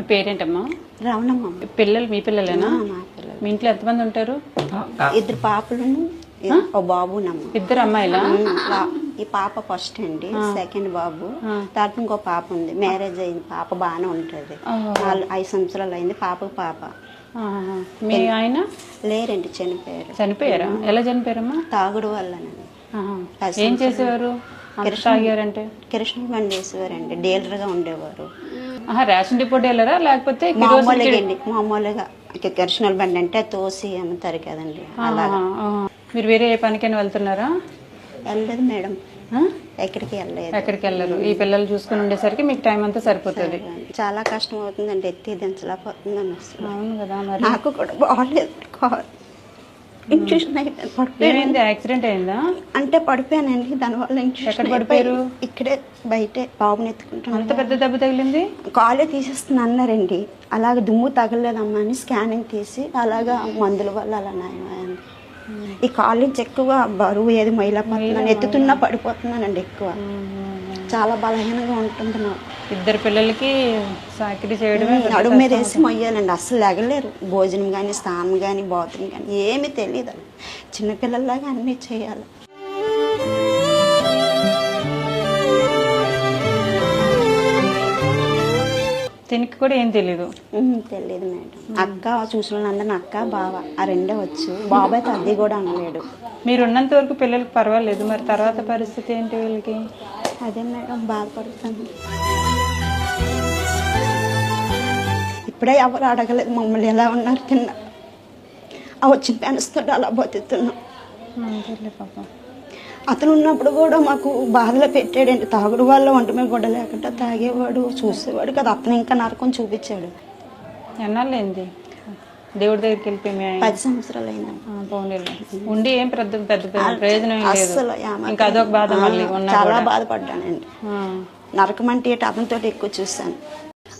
మీ పేరేంటమ్మా? రావణమ్మ. పిల్లలు మీ పిల్లలేనా? మా పిల్లలు. మీ ఇంట్లో ఎంతమంది ఉంటారు? 2 పాపలను ఓ బాబునమ్మ. 2 అమ్మాయిలా? ఈ పాప ఫస్ట్ అండి, సెకండ్ బాబు, తర్వాత ఇంకో పాప ఉంది. మ్యారేజ్ అయింది, పాప బాగానే ఉంటుంది. 5 సంవత్సరాలు అయింది పాపకు. పాప మీ ఆయన లేరండి, చనిపోయారు. చనిపోయారా? ఎలా చనిపోయారమ్మా? తాగుడు వల్లనండి. ఏం చేసేవారు? తాగారంటే కిరసన బండి వేసేవారండి, డీలర్గా ఉండేవారు. రేషన్ డిపో డీలరా లేకపోతే మామూలుగా అండి, మామూలుగా కిరసన బండి అంటే తోసి అమ్ముతారు కదండి, అలాగా. మీరు వేరే ఏ పనికైనా వెళ్తున్నారా? వెళ్ళలేదు మేడం, ఎక్కడికి వెళ్ళలేదు. ఎక్కడికి వెళ్ళరు. ఈ పిల్లలు చూసుకుని ఉండేసరికి మీకు టైం అంతా సరిపోతుంది. చాలా కష్టం అవుతుందండి, ఎత్తి దించలేకపోతుందండి అసలు. అవును కదా. మరి నాకు కూడా బాగాలేదు, ఇన్ఫెక్షన్ అయిపోయింది. యాక్సిడెంట్ అయిందా? అంటే పడిపోయానండి, దానివల్ల ఎక్కడ పడిపోయారు? ఇక్కడే బయటే బాబుని ఎత్తుకుంటాను. అంత పెద్ద దెబ్బ తగిలింది? కాలే తీసేస్తున్నా అన్నారండి. అలాగే దుమ్ము తగలేదమ్మా అని స్కానింగ్ తీసి అలాగా మందుల వల్ల అలా నయమైంది. ఈ కాలు నుంచి ఎక్కువ బరువు ఏది మైలపోతున్నాను, ఎత్తుతున్నా పడిపోతున్నానండి ఎక్కువ. చాలా బలహీనంగా ఉంటుంది నాకు. 2 పిల్లలకి సాకిరీ చేయడమే. నడుము మీద వేసి మొయ్యాలండి, అస్సలు లేగలేరు. భోజనం కానీ, స్నానం కానీ, బాత్రూమ్ కానీ ఏమీ తెలియదు. చిన్నపిల్లల్లాగా అన్నీ చేయాలి. దీనికి కూడా ఏం తెలీదు. తెలియదు మేడం. అక్క చూసిన వాళ్ళందరినీ అక్క బావ ఆ 2 వచ్చు. బాబు అయితే అది కూడా అనలేడు. మీరు ఉన్నంత వరకు పిల్లలకి పర్వాలేదు, మరి తర్వాత పరిస్థితి ఏంటి వీళ్ళకి? అదే మేడం బాధపడుతుంది. ఇప్పుడే ఎవరు అడగలేదు మమ్మల్ని ఎలా ఉన్నారు, తిన్నా వచ్చిన పెనస్తుంటే అలా బతుకుతున్నాం. పాపం అతను ఉన్నప్పుడు కూడా మాకు బాధలో పెట్టాడండి. తాగుడు వల్ల ఒంటి మీద గుడ్డ లేకుండా తాగేవాడు, చూసేవాడు కదా. అతను ఇంకా నరకం చూపించాడు. ఎన్నాళ్ళు అయింది దేవుడి దగ్గరికి వెళ్ళిపోయి? 10 సంవత్సరాలు అయిందండి. ఉండి ఏం పెద్ద పెద్ద ప్రయోజనం అసలు ఇంకా అదొక బాధ. మళ్ళీ చాలా బాధపడ్డానండి. నరకం అంటే అతనితో ఎక్కువ చూసాను.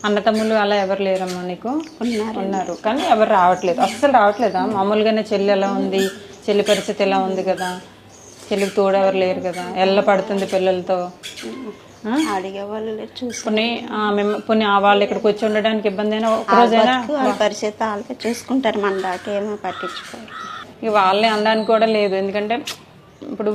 అన్నతమ్ములు అలా ఎవరు లేరమ్మా నీకు? ఉన్నారు కానీ ఎవరు రావట్లేదు, అస్సలు రావట్లేదా? మామూలుగానే చెల్లి ఎలా ఉంది, చెల్లి పరిస్థితి ఎలా ఉంది కదా, చెల్లికి తోడు ఎవరు లేరు కదా, ఎల్ల పడుతుంది పిల్లలతో. అడిగేవాళ్ళు లేరు, పోనీ వాళ్ళు ఇక్కడికి వచ్చి ఉండడానికి ఇబ్బంది అయినా ఒకరోజైనా పరిస్థితి వాళ్ళకి చూసుకుంటారు, మన దాకా ఏమో పట్టించుకోరు. ఇక వాళ్ళే అనడానికి కూడా లేదు. ఎందుకంటే ఇప్పుడు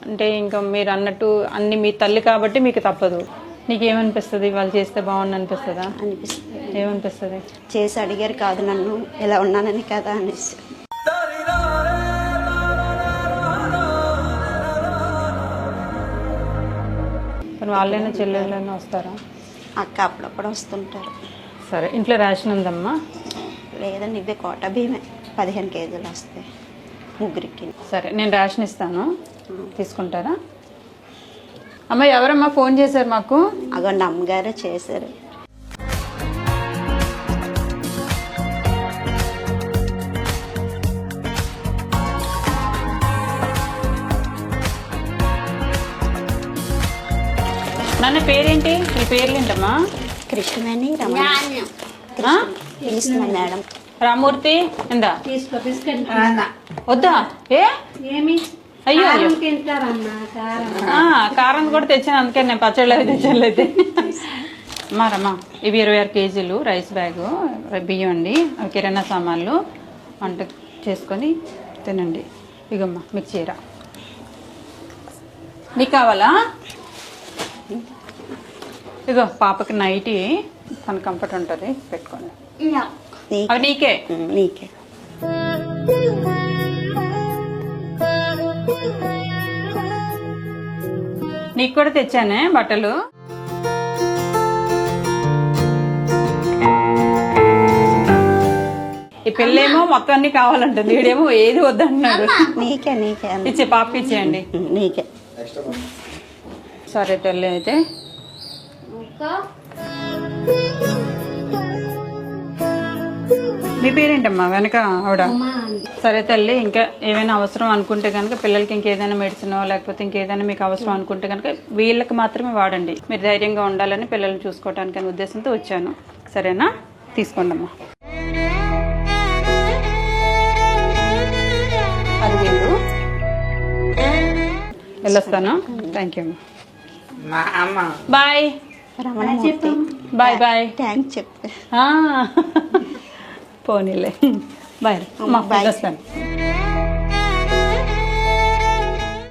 అంటే ఇంకా మీరు అన్నట్టు అన్ని మీ తల్లి కాబట్టి మీకు తప్పదు. నీకేమనిపిస్తుంది? వాళ్ళు చేస్తే బాగుండు అనిపిస్తుందా? అనిపిస్తుంది. ఏమనిపిస్తుంది? చేసి అడిగారు కాదు నన్ను, ఎలా ఉన్నానని కదా అనేసి. వాళ్ళైనా చెల్లెళ్ళైనా వస్తారా? అక్క అప్పుడప్పుడు వస్తుంటారు. సరే, ఇంట్లో రేషన్ ఉందమ్మా? లేదండి, ఇవే కోట బియ్యమే 15 కేజీలు వస్తాయి ముగ్గురికి. సరే, నేను రేషన్ ఇస్తాను, తీసుకుంటారా? అమ్మ ఎవరమ్మా ఫోన్ చేశారు మాకు? అగోండి అమ్మగారే చేశారు. నాన్న పేరేంటి? మీ పేర్లేంటమ్మా? కృష్ణవేణి, మేడం. రామూర్తి ఇందా వద్దా? ఏమి? అయ్యో కారం కూడా తెచ్చాను, అందుకే నేను పచ్చళ్ళు అవి తెచ్చాను. అయితే మారమ్మా, ఇవి 26 కేజీలు రైస్ బ్యాగు బియ్యం అండి, అవి కిరాణా సామాన్లు, వంట చేసుకొని తినండి. ఇగమ్మా మీకు చీర. నీకు కావాలా? ఇగో పాపకి నైటీ, తన కంఫర్ట్ ఉంటుంది, పెట్టుకోండి. అవి నీకే. నీకే. నీకు కూడా తెచ్చానే బట్టలు. ఈ పెళ్ళేమో మొత్తం అన్ని కావాలంటుంది, వీడేమో ఏది వద్దంటున్నాడు. నీకే నీకే ఇచ్చే పాపకి ఇచ్చేయండి. నీకే. సరే తల్లి, అయితే మీ పేరేంటమ్మా వెనక ఆవిడ? సరే తల్లి, ఇంకా ఏమైనా అవసరం అనుకుంటే కనుక పిల్లలకి ఇంకేదైనా మెడిసిన్ లేకపోతే ఇంకేదైనా మీకు అవసరం అనుకుంటే కనుక వీళ్ళకి మాత్రమే వాడండి. మీరు ధైర్యంగా ఉండాలని పిల్లల్ని చూసుకోవడానికి అనే ఉద్దేశంతో వచ్చాను. సరేనా? తీసుకోండి అమ్మా. 10,000 వెళ్ళొస్తాను. థ్యాంక్ యూ అమ్మా. Bye. Ramanamurthy. Bye bye. Thanks చెప్పే. పోనీలే బాయ్. బాయ్. వస్తాను.